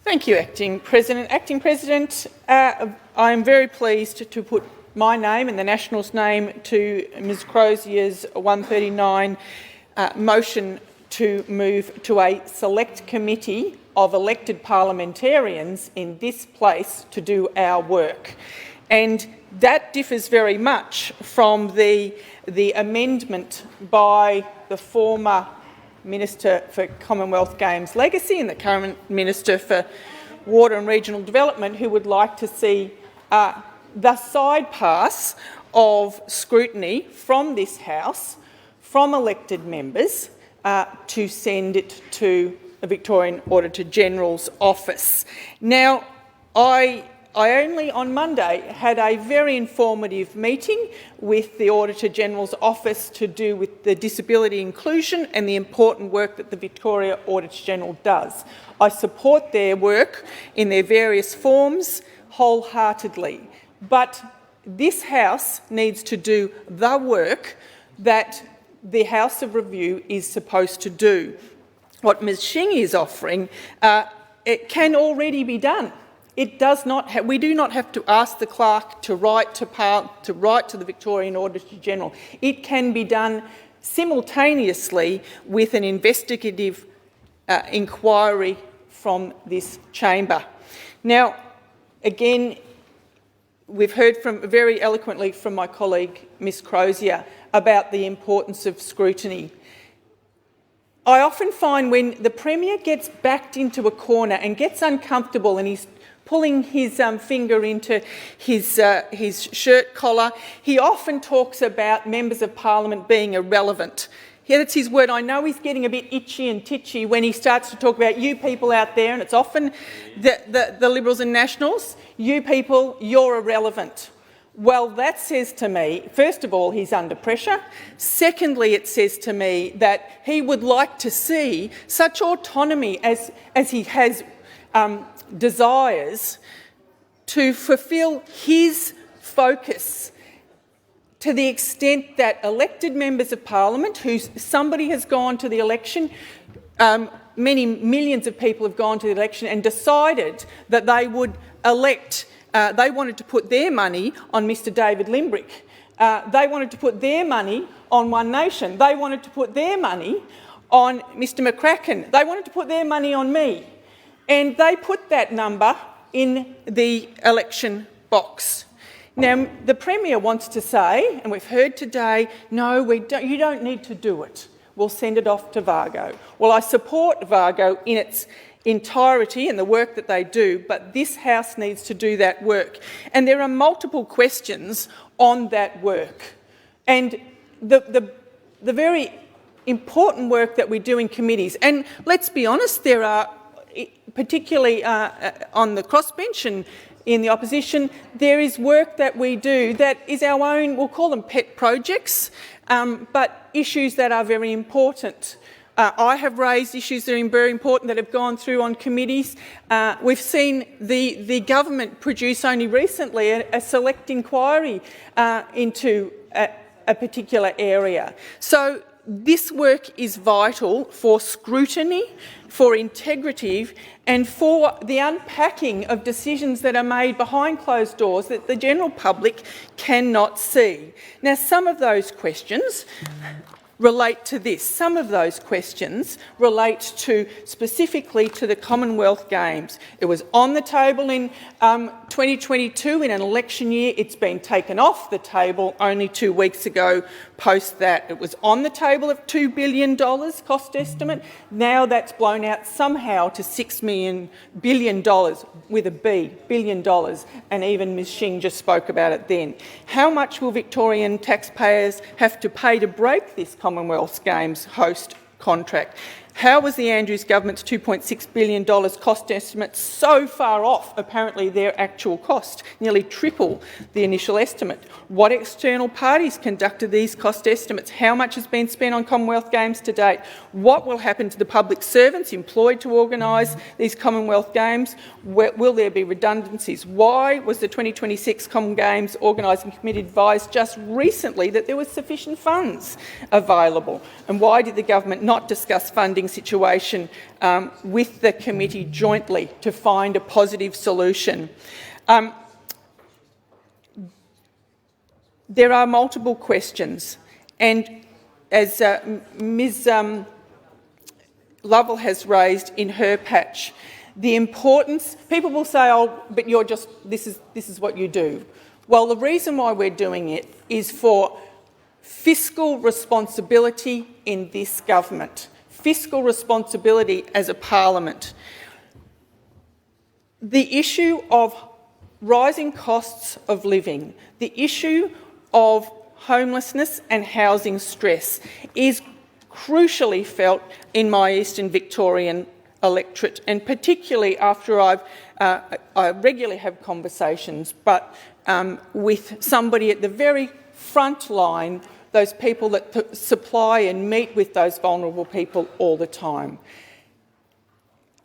Thank you, Acting President. Acting President, I am very pleased to put my name and the Nationals' name to Ms Crozier's 139 motion to move to a select committee of elected parliamentarians in this place to do our work. And that differs very much from the amendment by the former Minister for Commonwealth Games Legacy and the current Minister for Water and Regional Development, who would like to see the side pass of scrutiny from this House, from elected members, to send it to the Victorian Auditor-General's office. Now, I only on Monday had a very informative meeting with the Auditor-General's office to do with the disability inclusion and the important work that the Victoria Auditor-General does. I support their work in their various forms wholeheartedly, but this House needs to do the work that the House of Review is supposed to do. What Ms Shing is offering, it can already be done. It does not. We do not have to ask the clerk to write to the Victorian Auditor-General. It can be done simultaneously with an investigative inquiry from this chamber. Now, again, we've heard very eloquently from my colleague Ms Crozier about the importance of scrutiny. I often find when the Premier gets backed into a corner and gets uncomfortable and he's pulling his finger into his shirt collar, he often talks about members of parliament being irrelevant. Yeah, that's his word. I know he's getting a bit itchy and titchy when he starts to talk about you people out there, and it's often the Liberals and Nationals. You people, you're irrelevant. Well, that says to me, first of all, he's under pressure. Secondly, it says to me that he would like to see such autonomy as he has desires to fulfil his focus to the extent that elected members of parliament, somebody has gone to the election, many millions of people have gone to the election and decided that they would elect, they wanted to put their money on Mr David Limbrick. They wanted to put their money on One Nation. They wanted to put their money on Mr McCracken. They wanted to put their money on me. And they put that number in the election box. Now, the Premier wants to say, and we've heard today, no, you don't need to do it. We'll send it off to Vargo. Well, I support Vargo in its entirety and the work that they do, but this House needs to do that work. And there are multiple questions on that work. And the very important work that we do in committees, and let's be honest, there are, particularly on the crossbench and in the opposition, there is work that we do that is our own, we'll call them pet projects, but issues that are very important. I have raised issues that are very important that have gone through on committees. We've seen the government produce only recently a select inquiry into a particular area. So this work is vital for scrutiny, for integrity, and for the unpacking of decisions that are made behind closed doors that the general public cannot see. Now, some of those questions relate to this. Some of those questions relate specifically to the Commonwealth Games. It was on the table in 2022 in an election year. It's been taken off the table only 2 weeks ago post that. It was on the table of $2 billion cost estimate. Now that's blown out somehow to $6 billion with a B, billion dollars, and even Ms Shing just spoke about it then. How much will Victorian taxpayers have to pay to break this Commonwealth Games host contract? How was the Andrews government's $2.6 billion cost estimate so far off, apparently, their actual cost, nearly triple the initial estimate? What external parties conducted these cost estimates? How much has been spent on Commonwealth Games to date? What will happen to the public servants employed to organise these Commonwealth Games? Will there be redundancies? Why was the 2026 Common Games Organising Committee advised just recently that there was sufficient funds available? And why did the government not discuss funding funding situation with the committee jointly to find a positive solution. There are multiple questions, and as Ms Lovell has raised in her patch, the importance, people will say, oh, but you're just, this is what you do. Well, the reason why we're doing it is for fiscal responsibility in this government, fiscal responsibility as a parliament. The issue of rising costs of living, the issue of homelessness and housing stress is crucially felt in my Eastern Victorian electorate, and particularly after I regularly have conversations, but with somebody at the very front line, those people that supply and meet with those vulnerable people all the time.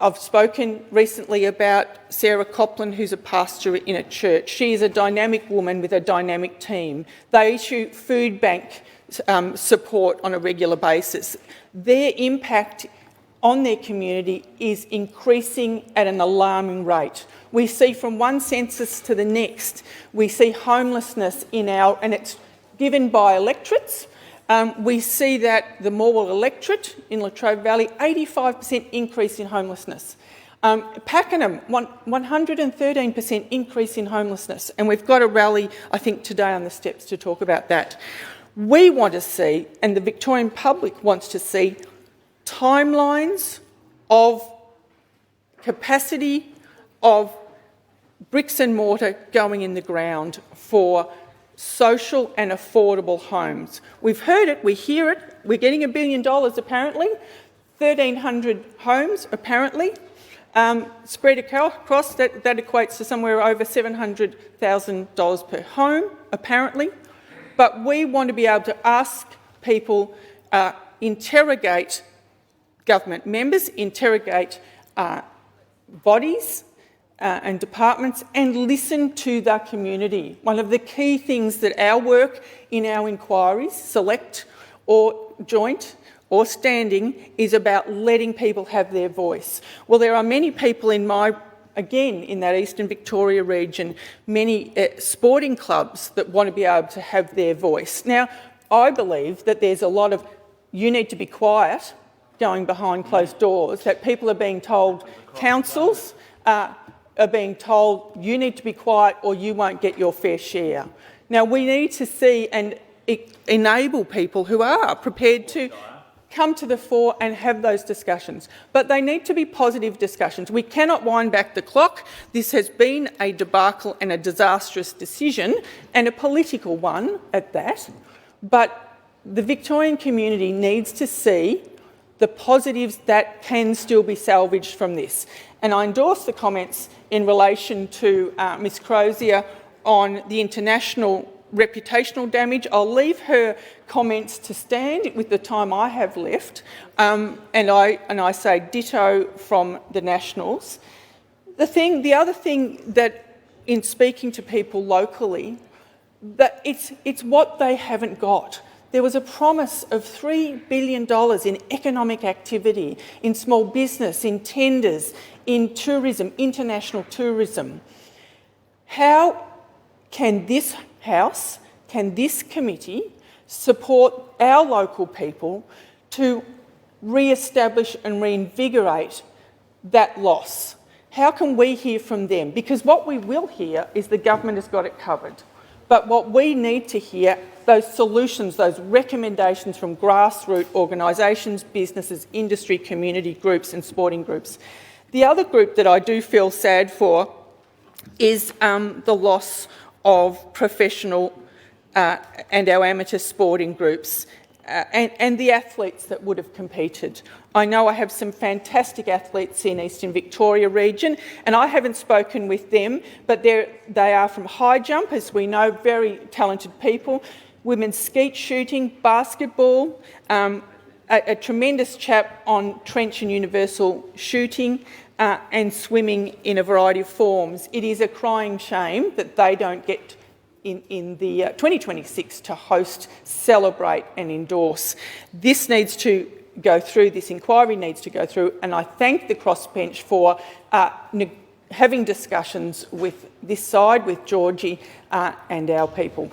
I've spoken recently about Sarah Copland, who's a pastor in a church. She is a dynamic woman with a dynamic team. They issue food bank support on a regular basis. Their impact on their community is increasing at an alarming rate. We see from one census to the next, we see homelessness and it's given by electorates. We see that the Morwell electorate in Latrobe Valley, 85% increase in homelessness. Pakenham, 113% increase in homelessness. And we've got a rally, I think, today on the steps to talk about that. We want to see, and the Victorian public wants to see, timelines of capacity of bricks and mortar going in the ground for social and affordable homes. We've heard it, we hear it, we're getting $1 billion apparently, 1,300 homes apparently, spread across, that equates to somewhere over $700,000 per home apparently. But we want to be able to ask people, interrogate government members, interrogate bodies and departments, and listen to the community. One of the key things that our work in our inquiries, select or joint or standing, is about letting people have their voice. Well, there are many people in that Eastern Victoria region, many sporting clubs that want to be able to have their voice. Now, I believe that there's a lot of you need to be quiet going behind closed doors, that people are being told, councils are being told you need to be quiet or you won't get your fair share. Now, we need to see and enable people who are prepared to come to the fore and have those discussions. But they need to be positive discussions. We cannot wind back the clock. This has been a debacle and a disastrous decision, and a political one at that. But the Victorian community needs to see the positives that can still be salvaged from this. And I endorse the comments in relation to Ms Crozier on the international reputational damage. I'll leave her comments to stand with the time I have left, and I say ditto from the Nationals. The other thing that, in speaking to people locally, that it's what they haven't got. There was a promise of $3 billion in economic activity, in small business, in tenders, in tourism, international tourism. How can this House, can this committee support our local people to re-establish and reinvigorate that loss? How can we hear from them? Because what we will hear is the government has got it covered. But what we need to hear, those solutions, those recommendations from grassroots organisations, businesses, industry, community groups and sporting groups. The other group that I do feel sad for is the loss of professional and our amateur sporting groups and the athletes that would have competed. I know I have some fantastic athletes in Eastern Victoria region, and I haven't spoken with them, but they are from high jump, as we know, very talented people, women's skeet shooting, basketball, a tremendous chap on trench and universal shooting, and swimming in a variety of forms. It is a crying shame that they don't get in the 2026 to host, celebrate and endorse. This needs to go through, this inquiry needs to go through, and I thank the crossbench for having discussions with this side, with Georgie and our people.